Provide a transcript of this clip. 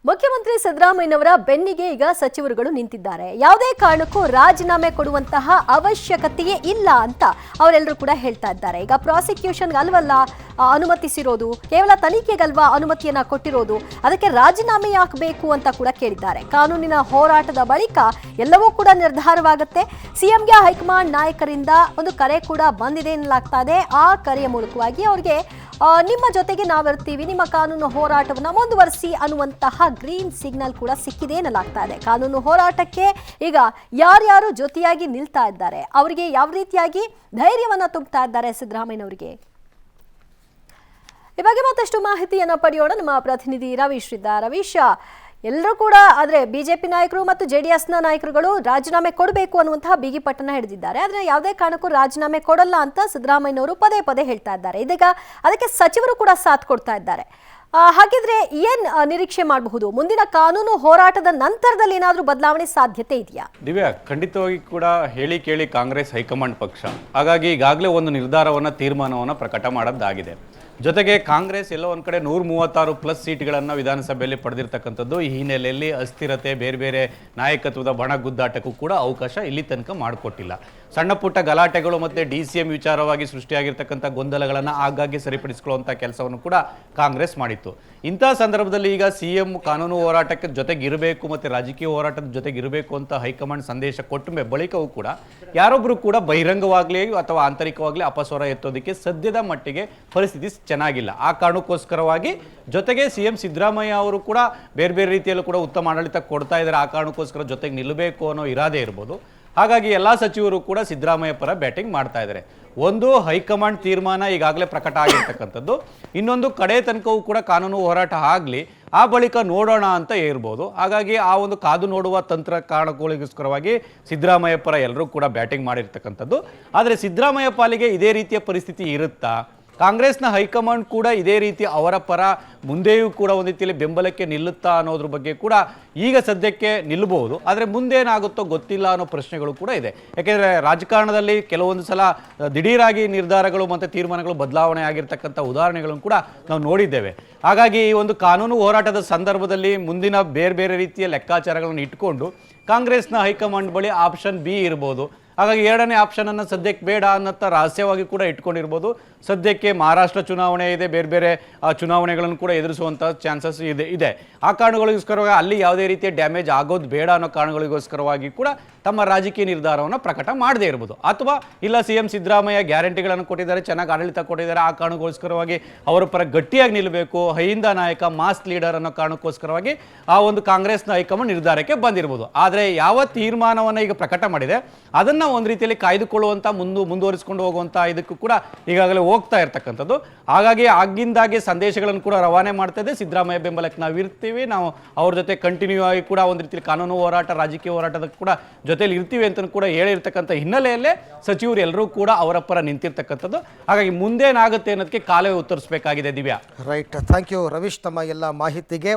ಮುಖ್ಯಮಂತ್ರಿ ಸಿದ್ದರಾಮಯ್ಯನವರ ಬೆನ್ನಿಗೆ ಈಗ ಸಚಿವರುಗಳು ನಿಂತಿದ್ದಾರೆ. ಯಾವುದೇ ಕಾರಣಕ್ಕೂ ರಾಜೀನಾಮೆ ಕೊಡುವಂತಹ ಅವಶ್ಯಕತೆಯೇ ಇಲ್ಲ ಅಂತ ಅವರೆಲ್ಲರೂ ಕೂಡ ಹೇಳ್ತಾ ಇದ್ದಾರೆ. ಈಗ ಪ್ರಾಸಿಕ್ಯೂಷನ್ ಅಲ್ವಲ್ಲ ಅನುಮತಿಸಿರೋದು, ಕೇವಲ ತನಿಖೆಗಲ್ವಾ ಅನುಮತಿಯನ್ನ ಕೊಟ್ಟಿರೋದು, ಅದಕ್ಕೆ ರಾಜೀನಾಮೆ ಯಾಕಬೇಕು ಅಂತ ಕೂಡ ಕೇಳಿದ್ದಾರೆ. ಕಾನೂನಿನ ಹೋರಾಟದ ಬಳಿಕ ಎಲ್ಲವೂ ಕೂಡ ನಿರ್ಧಾರವಾಗುತ್ತೆ. ಸಿಎಂಗೆ ಹೈಕಮಾಂಡ್ ನಾಯಕರಿಂದ ಒಂದು ಕರೆ ಕೂಡ ಬಂದಿದೆ ಎನ್ನಲಾಗ್ತಾ ಇದೆ. ಆ ಕರೆಯ ಮೂಲಕವಾಗಿ ಅವರಿಗೆ ನಿಮ್ಮ ಜೊತೆಗೆ ನಾವಿರ್ತೀವಿ, ನಿಮ್ಮ ಕಾನೂನು ಹೋರಾಟವನ್ನು ಮುಂದುವರಿಸಿ ಅನ್ನುವಂತಹ ಗ್ರೀನ್ ಸಿಗ್ನಲ್ ಕೂಡ ಸಿಕ್ಕಿದೆ ಎನ್ನಲಾಗ್ತಾ ಇದೆ. ಕಾನೂನು ಹೋರಾಟಕ್ಕೆ ಈಗ ಯಾರ್ಯಾರು ಜೊತೆಯಾಗಿ ನಿಲ್ತಾ ಇದ್ದಾರೆ, ಅವರಿಗೆ ಯಾವ ರೀತಿಯಾಗಿ ಧೈರ್ಯವನ್ನ ತುಂಬುತ್ತಾ ಇದ್ದಾರೆ ಸಿದ್ದರಾಮಯ್ಯನವರಿಗೆ, ಈ ಬಗ್ಗೆ ಮತ್ತಷ್ಟು ಮಾಹಿತಿಯನ್ನ ಪಡೆಯೋಣ. ನಮ್ಮ ಪ್ರತಿನಿಧಿ ರವೀಶ್ ಇದ್ದಾರೆ. ರವೀಶ್, ಎಲ್ಲರೂ ಕೂಡ ಆದರೆ ಬಿಜೆಪಿ ನಾಯಕರು ಮತ್ತು ಜೆಡಿಎಸ್ನ ನಾಯಕರುಗಳು ರಾಜೀನಾಮೆ ಕೊಡಬೇಕು ಅನ್ನುವಂತಹ ಬಿಗಿಪಟ್ಟನ್ನ ಹಿಡಿದಿದ್ದಾರೆ. ಆದರೆ ಯಾವುದೇ ಕಾರಣಕ್ಕೂ ರಾಜೀನಾಮೆ ಕೊಡಲ್ಲ ಅಂತ ಸಿದ್ದರಾಮಯ್ಯನವರು ಪದೇ ಪದೇ ಹೇಳ್ತಾ ಇದ್ದಾರೆ. ಇದೀಗ ಅದಕ್ಕೆ ಸಚಿವರು ಕೂಡ ಸಾಥ್ ಕೊಡ್ತಾ ಇದ್ದಾರೆ. ಹಾಗಿದ್ರೆ ಏನ್ ನಿರೀಕ್ಷೆ ಮಾಡಬಹುದು? ಮುಂದಿನ ಕಾನೂನು ಹೋರಾಟದ ನಂತರದಲ್ಲಿ ಏನಾದರೂ ಬದಲಾವಣೆ ಸಾಧ್ಯತೆ ಇದೆಯಾ? ದಿವ್ಯಾ, ಖಂಡಿತವಾಗಿ ಕೂಡ ಹೇಳಿ ಕೇಳಿ ಕಾಂಗ್ರೆಸ್ ಹೈಕಮಾಂಡ್ ಪಕ್ಷ, ಹಾಗಾಗಿ ಈಗಾಗಲೇ ಒಂದು ತೀರ್ಮಾನವನ್ನು ಪ್ರಕಟ ಮಾಡೋದಾಗಿದೆ. ಜೊತೆಗೆ ಕಾಂಗ್ರೆಸ್ ಎಲ್ಲೋ ಒಂದು ಕಡೆ 136+ ಸೀಟ್ಗಳನ್ನು ವಿಧಾನಸಭೆಯಲ್ಲಿ ಪಡೆದಿರ್ತಕ್ಕಂಥದ್ದು. ಈ ಹಿನ್ನೆಲೆಯಲ್ಲಿ ಅಸ್ಥಿರತೆ, ಬೇರೆ ಬೇರೆ ನಾಯಕತ್ವದ ಬಣಗುದ್ದಾಟಕ್ಕೂ ಕೂಡ ಅವಕಾಶ ಇಲ್ಲಿ ತನಕ ಮಾಡಿಕೊಟ್ಟಿಲ್ಲ. ಸಣ್ಣ ಪುಟ್ಟ ಗಲಾಟೆಗಳು ಮತ್ತು DCM ವಿಚಾರವಾಗಿ ಸೃಷ್ಟಿಯಾಗಿರ್ತಕ್ಕಂಥ ಗೊಂದಲಗಳನ್ನು ಆಗಾಗ್ಗೆ ಸರಿಪಡಿಸಿಕೊಳ್ಳುವಂಥ ಕೆಲಸವನ್ನು ಕೂಡ ಕಾಂಗ್ರೆಸ್ ಮಾಡಿತ್ತು. ಇಂಥ ಸಂದರ್ಭದಲ್ಲಿ ಈಗ CM ಕಾನೂನು ಹೋರಾಟಕ್ಕೆ ಜೊತೆಗಿರಬೇಕು ಮತ್ತು ರಾಜಕೀಯ ಹೋರಾಟದ ಜೊತೆಗಿರಬೇಕು ಅಂತ ಹೈಕಮಾಂಡ್ ಸಂದೇಶ ಕೊಟ್ಟ ಬಳಿಕವೂ ಕೂಡ ಯಾರೊಬ್ಬರು ಕೂಡ ಬಹಿರಂಗವಾಗಲಿ ಅಥವಾ ಆಂತರಿಕವಾಗಲಿ ಅಪಸ್ವರ ಎತ್ತೋದಕ್ಕೆ ಸದ್ಯದ ಮಟ್ಟಿಗೆ ಪರಿಸ್ಥಿತಿ ಚೆನ್ನಾಗಿಲ್ಲ. ಆ ಕಾರಣಕ್ಕೋಸ್ಕರವಾಗಿ ಜೊತೆಗೆ CM ಸಿದ್ದರಾಮಯ್ಯ ಅವರು ಕೂಡ ಬೇರೆ ಬೇರೆ ರೀತಿಯಲ್ಲೂ ಕೂಡ ಉತ್ತಮ ಆಡಳಿತ ಕೊಡ್ತಾ ಇದ್ದಾರೆ. ಆ ಕಾರಣಕ್ಕೋಸ್ಕರ ಜೊತೆಗೆ ನಿಲ್ಲಬೇಕು ಅನ್ನೋ ಇರಾದೆ ಇರ್ಬೋದು. ಹಾಗಾಗಿ ಎಲ್ಲ ಸಚಿವರು ಕೂಡ ಸಿದ್ದರಾಮಯ್ಯ ಪರ ಬ್ಯಾಟಿಂಗ್ ಮಾಡ್ತಾ ಇದ್ದಾರೆ. ಒಂದು, ಹೈಕಮಾಂಡ್ ತೀರ್ಮಾನ ಈಗಾಗಲೇ ಪ್ರಕಟ ಆಗಿರ್ತಕ್ಕಂಥದ್ದು. ಇನ್ನೊಂದು, ಕಡೆ ತನಕವೂ ಕೂಡ ಕಾನೂನು ಹೋರಾಟ ಆಗಲಿ, ಆ ಬಳಿಕ ನೋಡೋಣ ಅಂತ ಇರ್ಬೋದು. ಹಾಗಾಗಿ ಆ ಒಂದು ಕಾದು ನೋಡುವ ತಂತ್ರ ಕಾರಣಕ್ಕೋಸ್ಕರವಾಗಿ ಸಿದ್ದರಾಮಯ್ಯ ಪರ ಎಲ್ಲರೂ ಕೂಡ ಬ್ಯಾಟಿಂಗ್ ಮಾಡಿರ್ತಕ್ಕಂಥದ್ದು. ಆದರೆ ಸಿದ್ದರಾಮಯ್ಯ ಪಾಲಿಗೆ ಇದೇ ರೀತಿಯ ಪರಿಸ್ಥಿತಿ ಇರುತ್ತಾ? ಕಾಂಗ್ರೆಸ್ನ ಹೈಕಮಾಂಡ್ ಕೂಡ ಇದೇ ರೀತಿ ಅವರ ಪರ ಮುಂದೆಯೂ ಕೂಡ ಒಂದು ರೀತಿಯಲ್ಲಿ ಬೆಂಬಲಕ್ಕೆ ನಿಲ್ಲುತ್ತಾ ಅನ್ನೋದ್ರ ಬಗ್ಗೆ ಕೂಡ ಈಗ ಸದ್ಯಕ್ಕೆ ನಿಲ್ಲಬಹುದು. ಆದರೆ ಮುಂದೇನಾಗುತ್ತೋ ಗೊತ್ತಿಲ್ಲ ಅನ್ನೋ ಪ್ರಶ್ನೆಗಳು ಕೂಡ ಇದೆ. ಯಾಕೆಂದರೆ ರಾಜಕಾರಣದಲ್ಲಿ ಕೆಲವೊಂದು ಸಲ ದಿಢೀರಾಗಿ ನಿರ್ಧಾರಗಳು ಮತ್ತು ತೀರ್ಮಾನಗಳು ಬದಲಾವಣೆ ಆಗಿರ್ತಕ್ಕಂಥ ಉದಾಹರಣೆಗಳನ್ನು ಕೂಡ ನಾವು ನೋಡಿದ್ದೇವೆ. ಹಾಗಾಗಿ ಈ ಒಂದು ಕಾನೂನು ಹೋರಾಟದ ಸಂದರ್ಭದಲ್ಲಿ ಮುಂದಿನ ಬೇರೆ ಬೇರೆ ರೀತಿಯ ಲೆಕ್ಕಾಚಾರಗಳನ್ನು ಇಟ್ಕೊಂಡು ಕಾಂಗ್ರೆಸ್ನ ಹೈಕಮಾಂಡ್ ಬಳಿ ಆಪ್ಷನ್ B ಇರ್ಬೋದು. ಹಾಗಾಗಿ ಎರಡನೇ ಆಪ್ಷನನ್ನು ಸದ್ಯಕ್ಕೆ ಬೇಡ ಅನ್ನತ್ತ ರಹಸ್ಯವಾಗಿ ಕೂಡ ಇಟ್ಕೊಂಡಿರ್ಬೋದು. ಸದ್ಯಕ್ಕೆ ಮಹಾರಾಷ್ಟ್ರ ಚುನಾವಣೆ ಇದೆ, ಬೇರೆ ಬೇರೆ ಚುನಾವಣೆಗಳನ್ನು ಕೂಡ ಎದುರಿಸುವಂಥ ಚಾನ್ಸಸ್ ಇದೆ. ಆ ಕಾರಣಗಳಿಗೋಸ್ಕರವಾಗಿ ಅಲ್ಲಿ ಯಾವುದೇ ರೀತಿಯ ಡ್ಯಾಮೇಜ್ ಆಗೋದು ಬೇಡ ಅನ್ನೋ ಕಾರಣಗಳಿಗೋಸ್ಕರವಾಗಿ ಕೂಡ ತಮ್ಮ ರಾಜಕೀಯ ನಿರ್ಧಾರವನ್ನು ಪ್ರಕಟ ಮಾಡದೇ ಇರ್ಬೋದು. ಅಥವಾ ಇಲ್ಲ, CM ಸಿದ್ದರಾಮಯ್ಯ ಗ್ಯಾರಂಟಿಗಳನ್ನು ಕೊಟ್ಟಿದ್ದಾರೆ, ಚೆನ್ನಾಗಿ ಆಡಳಿತ ಕೊಟ್ಟಿದ್ದಾರೆ, ಆ ಕಾರಣಕ್ಕೋಸ್ಕರವಾಗಿ ಅವರ ಪರ ಗಟ್ಟಿಯಾಗಿ ನಿಲ್ಲಬೇಕು, ಅಹಿಂದ ನಾಯಕ, ಮಾಸ್ ಲೀಡರ್ ಅನ್ನೋ ಕಾರಣಕ್ಕೋಸ್ಕರವಾಗಿ ಆ ಒಂದು ಕಾಂಗ್ರೆಸ್ನ ಹೈಕಮಾಂಡ್ ನಿರ್ಧಾರಕ್ಕೆ ಬಂದಿರ್ಬೋದು. ಆದರೆ ಯಾವ ತೀರ್ಮಾನವನ್ನು ಈಗ ಪ್ರಕಟ ಮಾಡಿದೆ ಅದನ್ನು ಒಂದು ರೀತಿಯಲ್ಲಿ ಕಾಯ್ದುಕೊಳ್ಳುವಂಥ ಮುಂದುವರಿಸಿಕೊಂಡು ಹೋಗುವಂಥ ಇದಕ್ಕೂ ಕೂಡ ಈಗಾಗಲೇ ಹೋಗ್ತಾ ಇರ್ತಕ್ಕಂಥದ್ದು. ಹಾಗಾಗಿ ಆಗಿಂದಾಗೆ ಸಂದೇಶಗಳನ್ನು ಕೂಡ ರವಾನೆ ಮಾಡ್ತಾ ಇದೆ. ಸಿದ್ದರಾಮಯ್ಯ ಬೆಂಬಲಕ್ಕೆ ನಾವು ಇರ್ತೀವಿ, ನಾವು ಅವ್ರ ಜೊತೆ ಕಂಟಿನ್ಯೂ ಆಗಿ ಕೂಡ ಒಂದು ರೀತಿಯಲ್ಲಿ ಕಾನೂನು ಹೋರಾಟ, ರಾಜಕೀಯ ಹೋರಾಟದ ಕೂಡ ಜೊತೆಲಿ ಇರ್ತೀವಿ ಅಂತ ಕೂಡ ಹೇಳಿರ್ತಕ್ಕಂಥ ಹಿನ್ನೆಲೆಯಲ್ಲೇ ಸಚಿವರು ಎಲ್ಲರೂ ಕೂಡ ಅವರ ಪರ ನಿಂತಿರ್ತಕ್ಕಂಥದ್ದು. ಹಾಗಾಗಿ ಮುಂದೇನಾಗುತ್ತೆ ಅನ್ನೋದಕ್ಕೆ ಕಾಲವೇ ಉತ್ತರಿಸಬೇಕಾಗಿದೆ. Divya, right, thank you Ravish, ತಮ್ಮ ಎಲ್ಲ ಮಾಹಿತಿಗೆ.